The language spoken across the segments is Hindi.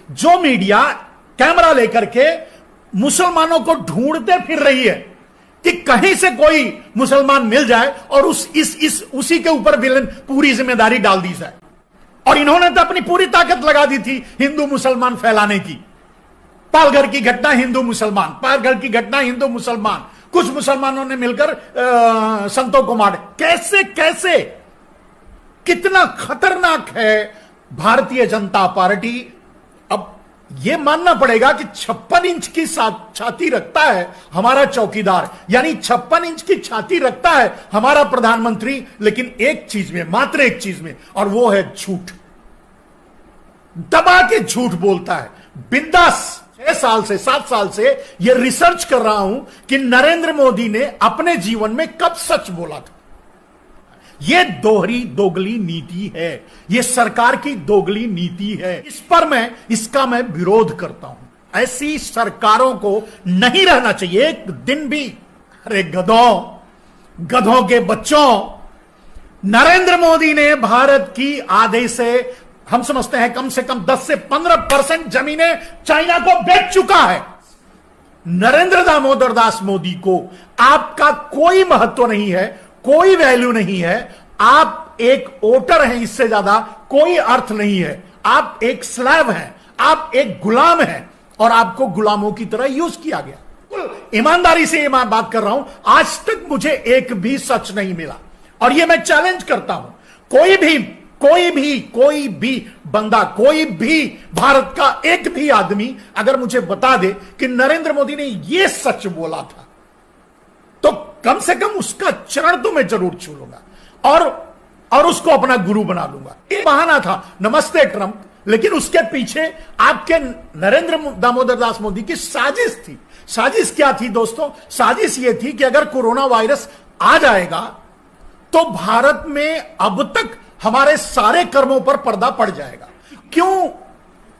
जो मीडिया कैमरा लेकर के मुसलमानों को ढूंढते फिर रही है कि कहीं से कोई मुसलमान मिल जाए और उसी के ऊपर विलन पूरी जिम्मेदारी डाल दी जाए। और इन्होंने तो अपनी पूरी ताकत लगा दी थी हिंदू मुसलमान फैलाने की। पालघर की घटना हिंदू मुसलमान, पालघर की घटना हिंदू मुसलमान, कुछ मुसलमानों ने मिलकर संतों को मारे। कैसे कैसे, कितना खतरनाक है भारतीय जनता पार्टी। अब यह मानना पड़ेगा कि 56 इंच की छाती रखता है हमारा चौकीदार, यानी 56 इंच की छाती रखता है हमारा प्रधानमंत्री, लेकिन एक चीज में, मात्र एक चीज में, और वो है झूठ। दबा के झूठ बोलता है। बिंदास 6 साल से 7 साल से यह रिसर्च कर रहा हूं कि नरेंद्र मोदी ने अपने जीवन में कब सच बोला था। यह दोगली नीति है, यह सरकार की दोगली नीति है। इस पर इसका मैं विरोध करता हूं। ऐसी सरकारों को नहीं रहना चाहिए एक दिन भी। अरे गधों के बच्चों, नरेंद्र मोदी ने भारत की आधे से, हम समझते हैं कम से कम 10 से 15% जमीनें चाइना को बेच चुका है। नरेंद्र दामोदर दास मोदी को आपका कोई महत्व नहीं है, कोई वैल्यू नहीं है। आप एक वोटर हैं, इससे ज्यादा कोई अर्थ नहीं है। आप एक स्लैव हैं, आप एक गुलाम हैं, और आपको गुलामों की तरह यूज किया गया। ईमानदारी से ये मैं बात कर रहा हूं, आज तक मुझे एक भी सच नहीं मिला। और ये मैं चैलेंज करता हूं, कोई भी बंदा, कोई भी भारत का एक भी आदमी अगर मुझे बता दे कि नरेंद्र मोदी ने यह सच बोला था, तो कम से कम उसका चरण तो मैं जरूर छू लूंगा और उसको अपना गुरु बना लूंगा। ये बहाना था नमस्ते ट्रंप, लेकिन उसके पीछे आपके नरेंद्र दामोदर दास मोदी की साजिश थी। साजिश क्या थी दोस्तों? साजिश यह थी कि अगर कोरोना वायरस आ जाएगा तो भारत में अब तक हमारे सारे कर्मों पर पर्दा पड़ जाएगा। क्यों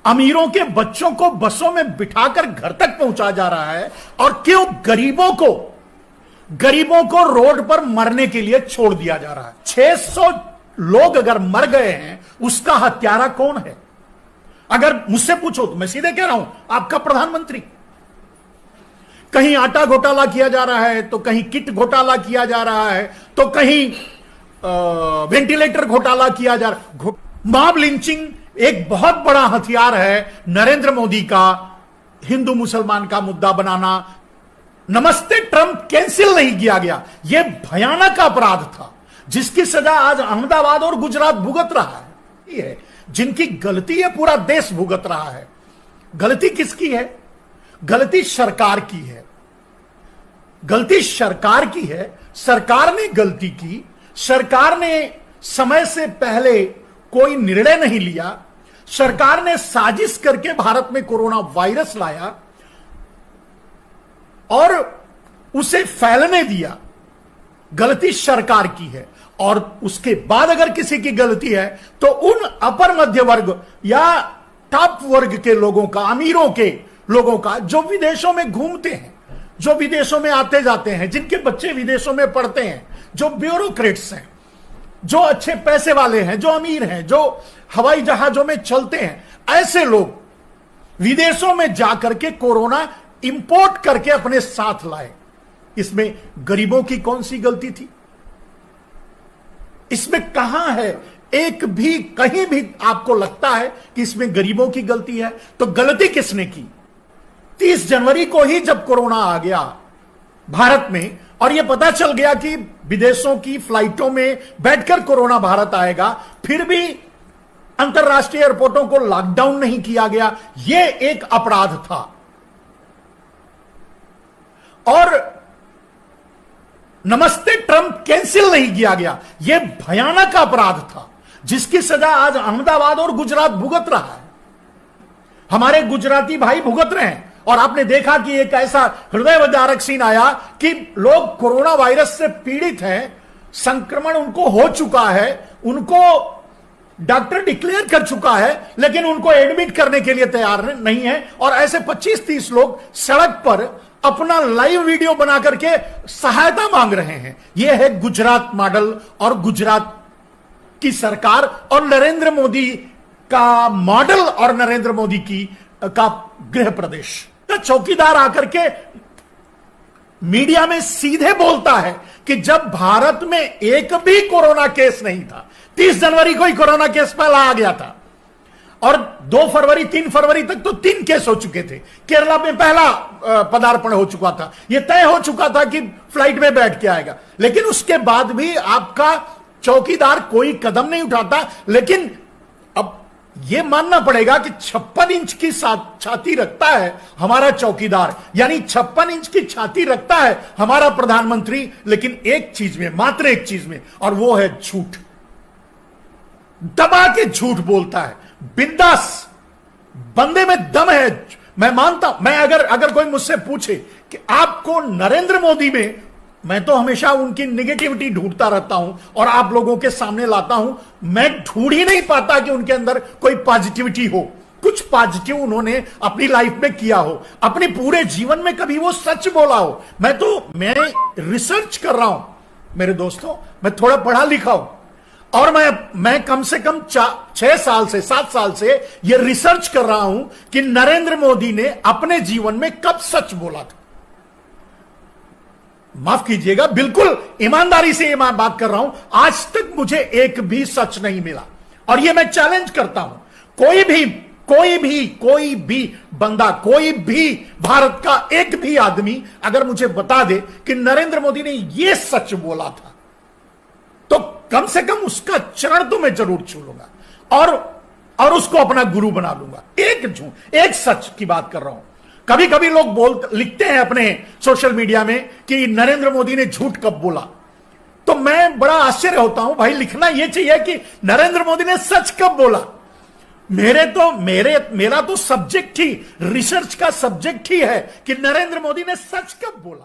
अमीरों के बच्चों को बसों में बिठाकर घर तक पहुंचा जा रहा है, और क्यों गरीबों को रोड पर मरने के लिए छोड़ दिया जा रहा है? 600 लोग अगर मर गए हैं, उसका हत्यारा कौन है? अगर मुझसे पूछो तो मैं सीधे कह रहा हूं, आपका प्रधानमंत्री। कहीं आटा घोटाला किया जा रहा है, तो कहीं किट घोटाला किया जा रहा है, तो कहीं वेंटिलेटर घोटाला किया जा रहा है। मॉब लिंचिंग एक बहुत बड़ा हथियार है नरेंद्र मोदी का, हिंदू मुसलमान का मुद्दा बनाना। नमस्ते ट्रंप कैंसिल नहीं किया गया, यह भयानक अपराध था जिसकी सजा आज अहमदाबाद और गुजरात भुगत रहा है। ये जिनकी गलती है पूरा देश भुगत रहा है। गलती किसकी है? गलती सरकार की है। गलती सरकार की है। सरकार ने गलती की। सरकार ने समय से पहले कोई निर्णय नहीं लिया। सरकार ने साजिश करके भारत में कोरोना वायरस लाया और उसे फैलने दिया। गलती सरकार की है। और उसके बाद अगर किसी की गलती है तो उन अपर मध्य वर्ग या टॉप वर्ग के लोगों का, अमीरों के लोगों का, जो विदेशों में घूमते हैं, जो विदेशों में आते जाते हैं, जिनके बच्चे विदेशों में पढ़ते हैं, जो ब्यूरोक्रेट्स हैं, जो अच्छे पैसे वाले हैं, जो अमीर हैं, जो हवाई जहाजों में चलते हैं, ऐसे लोग विदेशों में जाकर के कोरोना इंपोर्ट करके अपने साथ लाए। इसमें गरीबों की कौन सी गलती थी? इसमें कहां है एक भी, कहीं भी आपको लगता है कि इसमें गरीबों की गलती है? तो गलती किसने की? 30 जनवरी को ही जब कोरोना आ गया भारत में और यह पता चल गया कि विदेशों की फ्लाइटों में बैठकर कोरोना भारत आएगा, फिर भी अंतरराष्ट्रीय एयरपोर्टों को लॉकडाउन नहीं किया गया, यह एक अपराध था। और नमस्ते ट्रंप कैंसिल नहीं किया गया, यह भयानक अपराध था जिसकी सजा आज अहमदाबाद और गुजरात भुगत रहा है। हमारे गुजराती भाई भुगत रहे हैं। और आपने देखा कि एक ऐसा हृदयविदारक सीन आया कि लोग कोरोना वायरस से पीड़ित हैं, संक्रमण उनको हो चुका है, उनको डॉक्टर डिक्लेयर कर चुका है, लेकिन उनको एडमिट करने के लिए तैयार नहीं है। और ऐसे 25-30 लोग सड़क पर अपना लाइव वीडियो बना करके सहायता मांग रहे हैं। यह है गुजरात मॉडल और गुजरात की सरकार और नरेंद्र मोदी का मॉडल और नरेंद्र मोदी की का गृह प्रदेश का चौकीदार आकर के मीडिया में सीधे बोलता है कि जब भारत में एक भी कोरोना केस नहीं था, 30 जनवरी को ही कोरोना केस पहला आ गया था और 2 फरवरी 3 फरवरी तक तो 3 केस हो चुके थे। केरला में पहला पदार्पण हो चुका था, यह तय हो चुका था कि फ्लाइट में बैठ के आएगा, लेकिन उसके बाद भी आपका चौकीदार कोई कदम नहीं उठाता। लेकिन अब यह मानना पड़ेगा कि 56 इंच की छाती रखता है हमारा चौकीदार, यानी 56 इंच की छाती रखता है हमारा प्रधानमंत्री, लेकिन एक चीज में, मात्र एक चीज में, और वो है झूठ। दबा के झूठ बोलता है, बिंदास, बंदे में दम है। मैं मानता हूं, मैं अगर कोई मुझसे पूछे कि आपको नरेंद्र मोदी में, मैं तो हमेशा उनकी निगेटिविटी ढूंढता रहता हूं और आप लोगों के सामने लाता हूं, मैं ढूंढ ही नहीं पाता कि उनके अंदर कोई पॉजिटिविटी हो, कुछ पॉजिटिव उन्होंने अपनी लाइफ में किया हो, अपने पूरे जीवन में कभी वो सच बोला हो। मैं रिसर्च कर रहा हूं मेरे दोस्तों, मैं थोड़ा पढ़ा लिखा हूं और मैं कम से कम 6 साल से 7 साल से यह रिसर्च कर रहा हूं कि नरेंद्र मोदी ने अपने जीवन में कब सच बोला था। माफ कीजिएगा, बिल्कुल ईमानदारी से मैं बात कर रहा हूं, आज तक मुझे एक भी सच नहीं मिला। और यह मैं चैलेंज करता हूं, कोई भी बंदा, कोई भी भारत का एक भी आदमी अगर मुझे बता दे कि नरेंद्र मोदी ने यह सच बोला था, तो कम से कम उसका चरण तो मैं जरूर छू लूंगा और उसको अपना गुरु बना लूंगा। एक सच की बात कर रहा हूं। कभी कभी लोग लिखते हैं अपने सोशल मीडिया में कि नरेंद्र मोदी ने झूठ कब बोला, तो मैं बड़ा आश्चर्य होता हूं, भाई लिखना यह चाहिए कि नरेंद्र मोदी ने सच कब बोला। मेरा तो सब्जेक्ट ही, रिसर्च का सब्जेक्ट ही है कि नरेंद्र मोदी ने सच कब बोला।